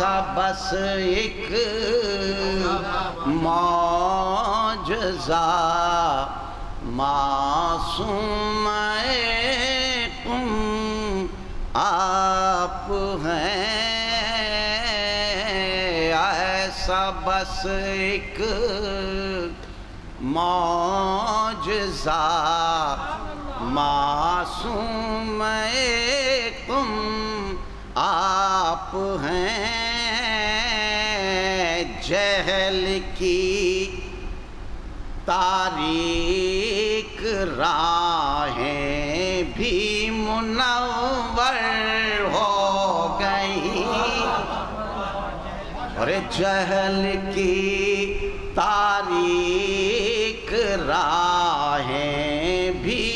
ایسا بس ایک معجزہ معصوم تم آپ ہیں، ایسا بس ایک معجزہ معصوم تم آپ ہیں، جہل کی تاریک راہیں بھی منور ہو گئی، اور جہل کی تاریک راہیں بھی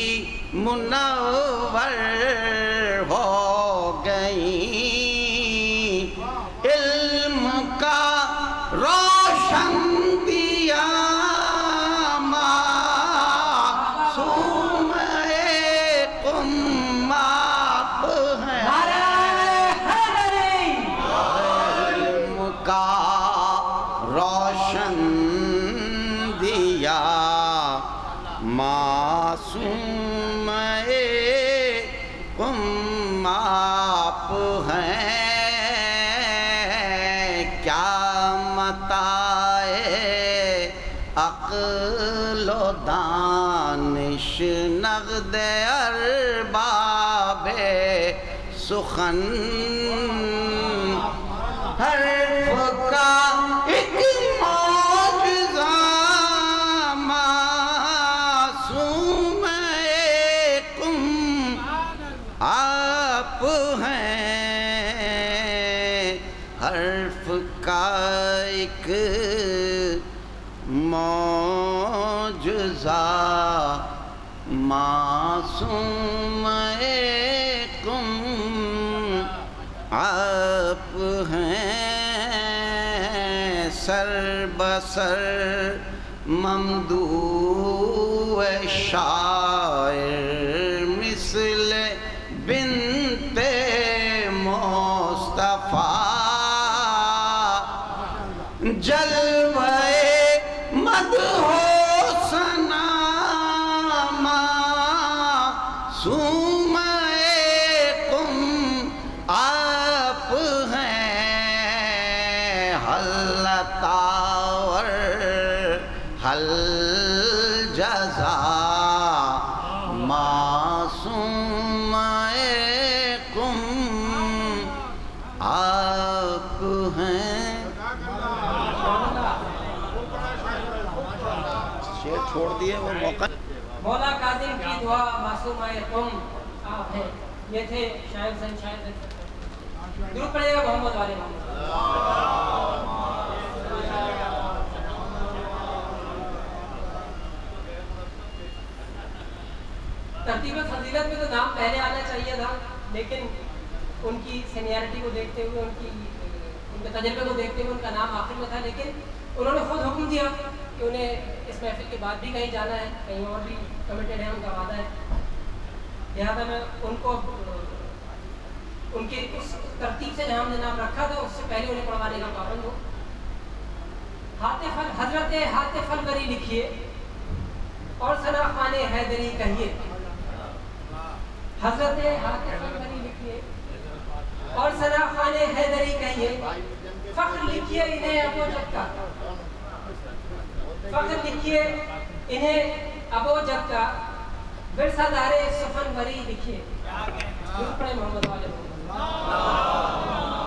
منور ہو گئی، علم کا روشن دیا معصوم قم آپ ہیں، علم کا روشن دیا معصوم قم آپ ہیں، کیا متاع عقل و دانش نقد ارباب سخن، حرف کا ایک معجزہ معصوم قم آپ ہیں، حرف کا ایک معجزہ معصوم قم آپ ہیں، سر بسر ممدوح شاعر مثل بنت مصطفیٰ، جلوہ مدح و ثنا معصوم قم آپ ہیں، حل طاور حل جزا معصوم قم آپ ہیں۔ شعر چھوڑ دیے وہ موقع۔ مولا کاظم کی دعا معصوم قم آپ ہیں، یہ تھے شاعر حسین شاعر۔ درود پڑھیے گا محمد والے محمد۔ ترتیب فضیلت میں تو نام پہلے آنا چاہیے تھا، لیکن ان کی سینیارٹی کو دیکھتے ہوئے، ان کے تجربے کو دیکھتے ہوئے ان کا نام آخر میں تھا، لیکن انہوں نے خود حکم دیا کہ انہیں اس محفل کے بعد بھی کہیں جانا ہے، کہیں اور بھی کمیٹڈ ہے، ان کا وعدہ ہے، لہٰذا میں ان کو ان کے اس ترتیب سے جہاں ہم نے نام رکھا تھا اس سے پہلے انہیں پڑھوانے کا پابند ہو۔ حضرت حاطف البری لکھیے اور ثنا خوان حیدری کہیے، حضرت حاطف البری لکھیے اور ثنا خوان حیدری کہیے، فخر لکھیے انہیں ابو جد کا، فخر لکھیے انہیں ابو جد کا، ورثہ دار سخن بری لکھیے۔ درود پڑھیں محمد والے محمد۔